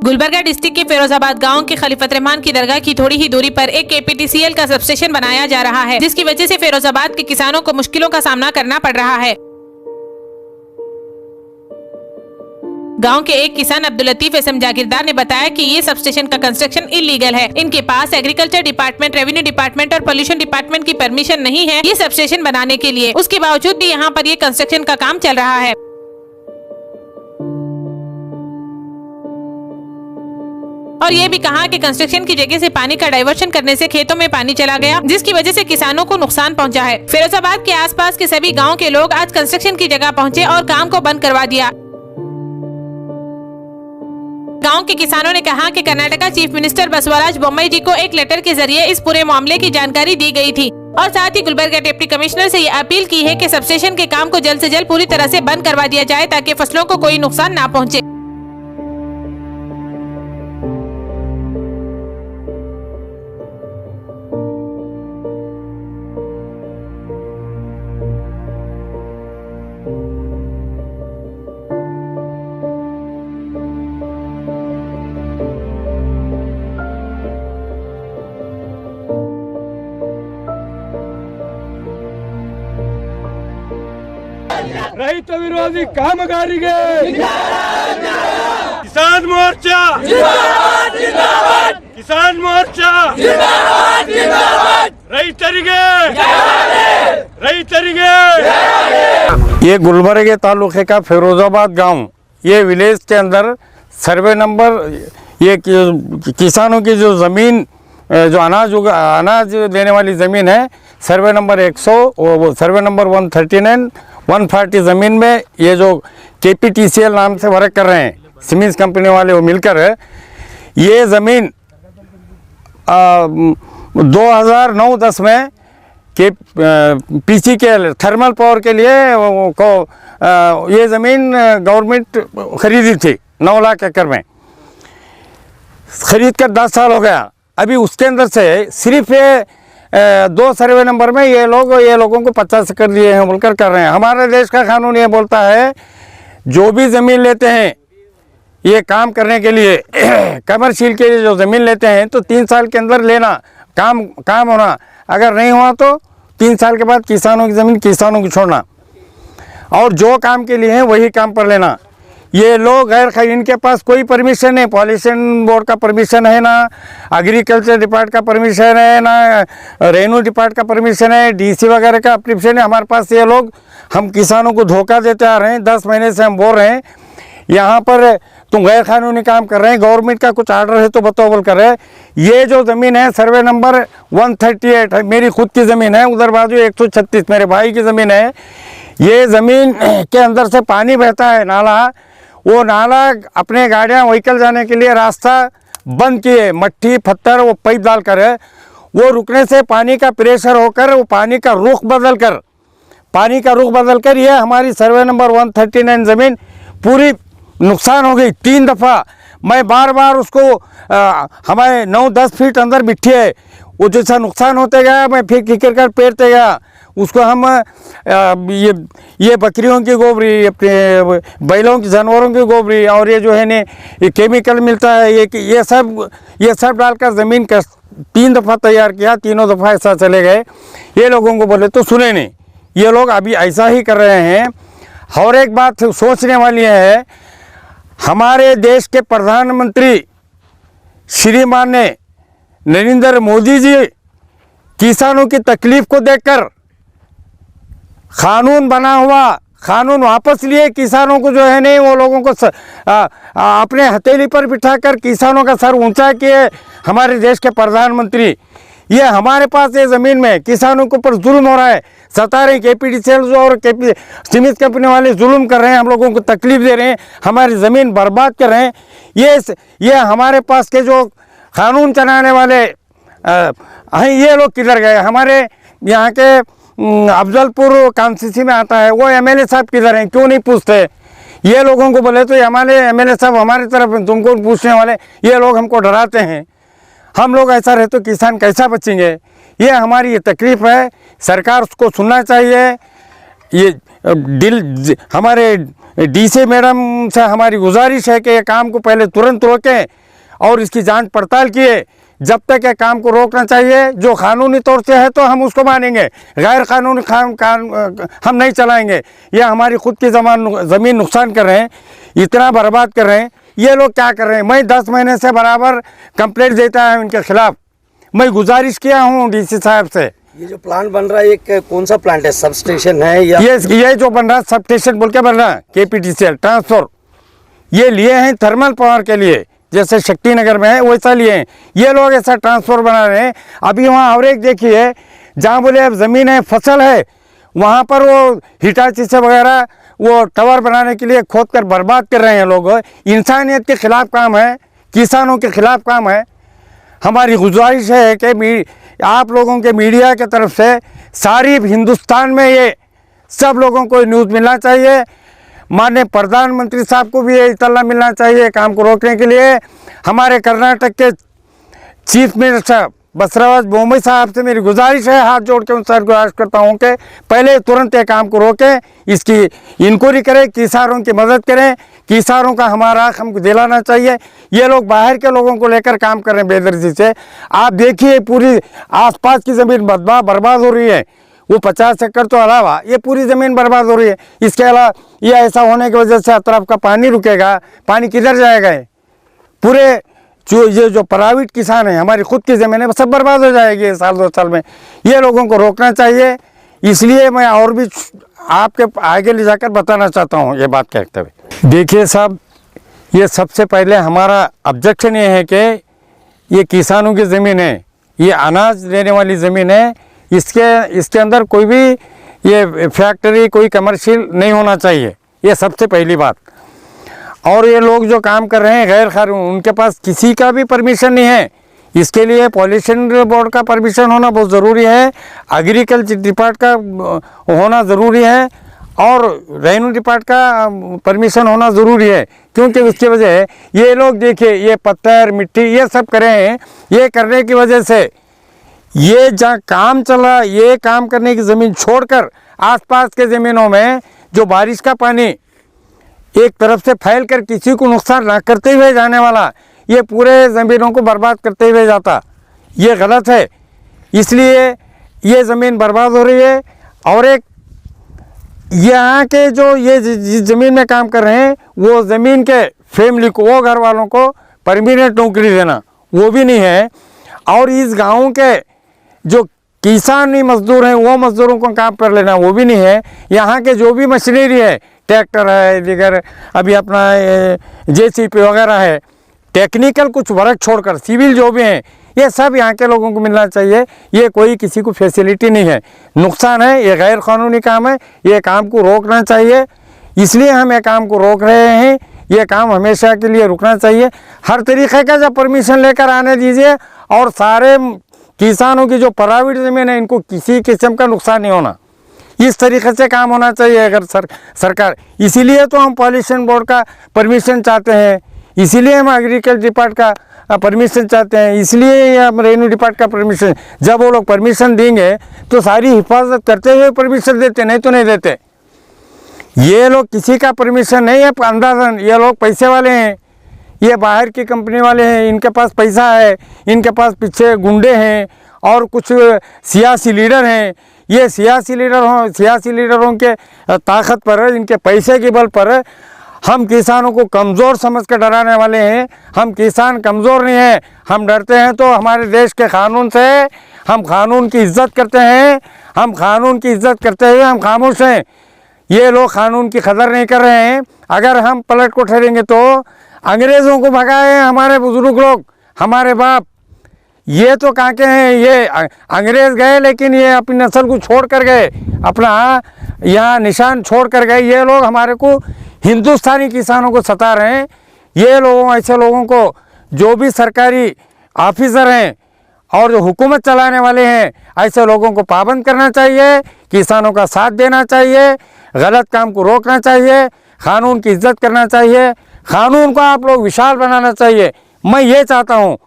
Gulbarga district के फिरोजाबाद गांव के खलीफत रहमान की दरगाह की थोड़ी ही दूरी पर एक केपीटीसीएल का सबस्टेशन बनाया जा रहा है, जिसकी वजह से फिरोजाबाद के किसानों को मुश्किलों का सामना करना पड़ रहा है। गांव के एक किसान अब्दुल लतीफ एसएम जागीरदार ने बताया कि ये सबस्टेशन का कंस्ट्रक्शन इलीगल है। इनके पास एग्रीकल्चर डिपार्टमेंट, रेवेन्यू डिपार्टमेंट और पोल्यूशन डिपार्टमेंट की परमिशन नहीं है ये सबस्टेशन बनाने के लिए। उसके बावजूद भी यहाँ पर ये कंस्ट्रक्शन का काम चल रहा है। और ये भी कहा कि कंस्ट्रक्शन की जगह से पानी का डाइवर्शन करने से खेतों में पानी चला गया, जिसकी वजह से किसानों को नुकसान पहुंचा है। फिरोजाबाद के आसपास के सभी गांव के लोग आज कंस्ट्रक्शन की जगह पहुंचे और काम को बंद करवा दिया। गांव के किसानों ने कहा कि कर्नाटका चीफ मिनिस्टर बसवराज बोम्मई जी को एक लेटर के जरिए इस पूरे मामले की जानकारी दी गई थी और साथ ही गुलबर्गा डिप्टी कमिश्नर से ये अपील की है कि सबस्टेशन के काम को जल्द से जल्द पूरी तरह से बंद करवा दिया जाए ताकि फसलों को कोई नुकसान ना पहुंचे। ರೈತ ವಿರೋಧಿ ಕಾಮಗಾರಿಗೆ ಕಿಸಾನ್ ಮೋರ್ಚಾ ಕಿಸಾನ್ ಮೋರ್ಚಾ ರೈತರಿಗೆ ये गुलबर्गा तालुके का फिरोजाबाद गांव, ये विलेज के अंदर सर्वे नंबर, ये किसानों की जो ज़मीन, जो अनाज देने वाली ज़मीन है, सर्वे नंबर 100, वो सर्वे नंबर 139, 140 ज़मीन में ये जो केपीटीसीएल नाम से वर्क कर रहे हैं सीमेंस कंपनी वाले, वो मिलकर ये ज़मीन 2009-10 में के पीसी के थर्मल पावर के लिए ये ज़मीन गवर्नमेंट ख़रीदी थी 9 लाख एकड़ में, ख़रीद कर 10 साल हो गया। अभी उसके अंदर से सिर्फ ये 2 सर्वे नंबर में ये लोगों को 50 एकड़ दिए हैं बोलकर कर रहे हैं। हमारे देश का कानून ये बोलता है जो भी ज़मीन लेते हैं ये काम करने के लिए कमर्शियल के लिए जो ज़मीन लेते हैं तो 3 साल के अंदर लेना, काम होना, अगर नहीं हुआ तो 3 साल के बाद किसानों की ज़मीन किसानों को छोड़ना और जो काम के लिए है वही काम पर लेना। ये लोग इनके पास कोई परमिशन नहीं, पॉल्यूशन बोर्ड का परमिशन है ना, एग्रीकल्चर डिपार्ट का परमिशन है ना, रेवेन्यू डिपार्ट का परमिशन है, डीसी वगैरह का परमिशन है। हमारे पास ये लोग हम किसानों को धोखा देते आ रहे हैं। 10 महीने से हम बोल रहे हैं यहाँ पर तुम गैर कानूनी काम कर रहे हैं, गवर्नमेंट का कुछ आर्डर है तो बताओ बोल कर रहे हैं। ये जो ज़मीन है सर्वे नंबर 138 है, मेरी खुद की ज़मीन है, उधर बाजू 136 मेरे भाई की ज़मीन है। ये ज़मीन के अंदर से पानी बहता है, नाला, वो नाला अपने गाड़ियाँ व्हीकल जाने के लिए रास्ता बंद किए, मट्टी पत्थर वो पाइप डाल कर है, वो रुकने से पानी का प्रेशर होकर वो पानी का रुख बदल कर ये हमारी सर्वे नंबर 139 ज़मीन पूरी नुकसान हो गई। 3 दफ़ा मैं बार उसको हमारे 9-10 फीट अंदर मिट्टी है, वो जैसा नुकसान होते गया मैं फिर किकर कर पेरते गया उसको। हम ये बकरियों की गोबरी, अपने बैलों की, जानवरों की गोबरी और ये जो है ने ये केमिकल मिलता है, ये सब डालकर ज़मीन का 3 दफ़ा तैयार किया, तीनों दफ़ा ऐसा चले गए। ये लोगों को बोले तो सुने नहीं, ये लोग अभी ऐसा ही कर रहे हैं। और एक बात सोचने वाली है, हमारे देश के प्रधानमंत्री श्रीमान नरेंद्र मोदी जी किसानों की तकलीफ़ को देखकर कानून बना हुआ, कानून वापस लिए, किसानों को जो है नहीं वो लोगों को अपने हथेली पर बिठाकर किसानों का सर ऊंचा किए हमारे देश के प्रधानमंत्री। ये हमारे पास ये ज़मीन में किसानों के ऊपर जुल्म हो रहा है, सता रहे केपीटीसीएल और सीमेंस कंपनी वाले जुल्म कर रहे हैं, हम लोगों को तकलीफ़ दे रहे हैं, हमारी ज़मीन बर्बाद कर रहे हैं। ये हमारे पास के जो कानून चलाने वाले ये लोग किधर गए? हमारे यहाँ के अफजलपुर कांस्टिट्यूंसी में आता है, वो एमएलए साहब किधर हैं, क्यों नहीं पूछते? ये लोगों को बोले तो हमारे एमएलए साहब हमारी तरफ तुमको पूछने वाले, ये लोग हमको डराते हैं। हम लोग ऐसा रहे तो किसान कैसा बचेंगे? ये हमारी ये तकलीफ़ है, सरकार उसको सुनना चाहिए। ये हमारे डीसी मैडम से हमारी गुजारिश है कि ये काम को पहले तुरंत रोकें और इसकी जांच पड़ताल किए। जब तक ये काम को रोकना चाहिए, जो कानूनी तौर से है तो हम उसको मानेंगे, गैर कानूनी हम नहीं चलाएंगे। ये हमारी खुद की ज़मीन नुकसान कर रहे हैं, इतना बर्बाद कर रहे हैं। ये लोग क्या कर रहे हैं? मैं 10 महीने से बराबर कंप्लेंट देता है उनके खिलाफ। मैं गुजारिश किया हूँ डीसी साहब से। ये जो प्लांट बन रहा है ये कौन सा प्लांट है? सब स्टेशन है या ये जो बन रहा है सब स्टेशन बोल के बन रहा है, KPTCL ट्रांसफर। ये लिए हैं थर्मल पावर के लिए, जैसे शक्ति नगर में है वैसा लिए हैं। ये लोग ऐसा ट्रांसफर बना रहे हैं। अभी वहाँ और एक देखिए, जहाँ बोले अब ज़मीन है, फसल है, वहाँ पर वो हिटाची से वगैरह वो टावर बनाने के लिए खोद कर बर्बाद कर रहे हैं लोग। इंसानियत के ख़िलाफ़ काम है, किसानों के ख़िलाफ़ काम है। हमारी गुजारिश है कि आप लोगों के मीडिया के तरफ से सारी हिंदुस्तान में ये सब लोगों को न्यूज़ मिलना चाहिए। माननीय प्रधानमंत्री साहब को भी ये इत्तला मिलना चाहिए काम को रोकने के लिए। हमारे कर्नाटक के चीफ मिनिस्टर बसवराज बोम्मई साहब से मेरी गुजारिश है, हाथ जोड़ के उनसे गुजारिश करता हूँ कि पहले तुरंत ये काम को रोकें, इसकी इंक्वायरी करें, किसानों की मदद करें। किसानों का हमारा हक हमको दिलाना चाहिए। ये लोग बाहर के लोगों को लेकर काम कर रहे हैं बेदर्दी से। आप देखिए पूरी आसपास की ज़मीन बर्बाद हो रही है। वो 50 एकड़ तो अलावा ये पूरी ज़मीन बर्बाद हो रही है। इसके अलावा ये ऐसा होने की वजह से अतराफ का पानी रुकेगा, पानी किधर जाएगा? पूरे जो प्राइवेट किसान हैं, हमारी खुद की ज़मीन है, सब बर्बाद हो जाएगी साल 2 साल में। ये लोगों को रोकना चाहिए। इसलिए मैं और भी आपके आगे ले जाकर बताना चाहता हूँ ये बात कहते हुए। देखिए साहब, ये सबसे पहले हमारा ऑब्जेक्शन ये है कि ये किसानों की ज़मीन है, ये अनाज लेने वाली ज़मीन है। इसके अंदर कोई भी ये फैक्ट्री, कोई कमर्शियल नहीं होना चाहिए, ये सबसे पहली बात। और ये लोग जो काम कर रहे हैं गैर कानूनी, उनके पास किसी का भी परमिशन नहीं है। इसके लिए पॉल्यूशन बोर्ड का परमिशन होना बहुत ज़रूरी है, एग्रीकल्चर डिपार्ट का होना ज़रूरी है और रेवेन्यू डिपार्ट का परमिशन होना ज़रूरी है। क्योंकि उसकी वजह ये लोग देखिए, ये पत्थर मिट्टी ये सब कर रहे हैं। ये करने की वजह से ये जहाँ काम चल रहा है, ये काम करने की ज़मीन छोड़कर आसपास के ज़मीनों में जो बारिश का पानी एक तरफ से फैल कर किसी को नुकसान ना करते हुए जाने वाला, ये पूरे ज़मीनों को बर्बाद करते हुए जाता, ये गलत है। इसलिए ये ज़मीन बर्बाद हो रही है। और एक यहाँ के जो ये जिस ज़मीन में काम कर रहे हैं, वो ज़मीन के फैमिली को, वो घर वालों को परमानेंट नौकरी देना वो भी नहीं है। और इस गाँव के जो किसानी मजदूर हैं, वो मजदूरों को काम कर लेना वो भी नहीं है। यहाँ के जो भी मशीनरी है, ट्रैक्टर है, दिगर अभी अपना JCB वगैरह है, टेक्निकल कुछ वर्क छोड़कर सिविल जो भी हैं, ये सब यहाँ के लोगों को मिलना चाहिए। ये कोई किसी को फैसिलिटी नहीं है, नुकसान है, ये गैर कानूनी काम है, ये काम को रोकना चाहिए। इसलिए हम ये काम को रोक रहे हैं। ये काम हमेशा के लिए रुकना चाहिए। हर तरीक़े का जब परमिशन लेकर आने दीजिए, और सारे किसानों की जो प्राइवेट ज़मीन है, इनको किसी किस्म का नुकसान नहीं होना, इस तरीके से काम होना चाहिए अगर सरकार। इसीलिए तो हम पॉल्यूशन बोर्ड का परमिशन चाहते हैं, इसीलिए हम एग्रीकल्चर डिपार्ट का परमिशन चाहते हैं, इसलिए हम रेवेन्यू डिपार्ट का परमिशन। जब वो लोग परमिशन देंगे तो सारी हिफाजत करते हुए परमिशन देते, नहीं तो नहीं देते। ये लोग किसी का परमिशन नहीं है अंदाज़न। ये लोग पैसे वाले हैं, ये बाहर की कंपनी वाले हैं, इनके पास पैसा है, इनके पास पीछे गुंडे हैं और कुछ सियासी लीडर हैं। ये सियासी लीडरों के ताकत पर, इनके पैसे के बल पर हम किसानों को कमज़ोर समझ कर डराने वाले हैं। हम किसान कमज़ोर नहीं हैं, हम डरते हैं तो हमारे देश के कानून से। हम कानून की इज्जत करते हैं, हम कानून की इज्जत करते हुए हम खामोश हैं। ये लोग कानून की कदर नहीं कर रहे हैं। अगर हम पलट को ठहरेंगे तो अंग्रेज़ों को भगाए हमारे बुजुर्ग लोग, हमारे बाप। ये तो कहाँ के हैं? ये अंग्रेज़ गए, लेकिन ये अपनी नस्ल को छोड़ कर गए, अपना यहाँ निशान छोड़ कर गए। ये लोग हमारे को, हिंदुस्तानी किसानों को सता रहे हैं। ये लोगों, ऐसे लोगों को, जो भी सरकारी ऑफिसर हैं और जो हुकूमत चलाने वाले हैं, ऐसे लोगों को पाबंद करना चाहिए, किसानों का साथ देना चाहिए, गलत काम को रोकना चाहिए, कानून की इज्जत करना चाहिए, कानून को आप लोग विशाल बनाना चाहिए। मैं ये चाहता हूँ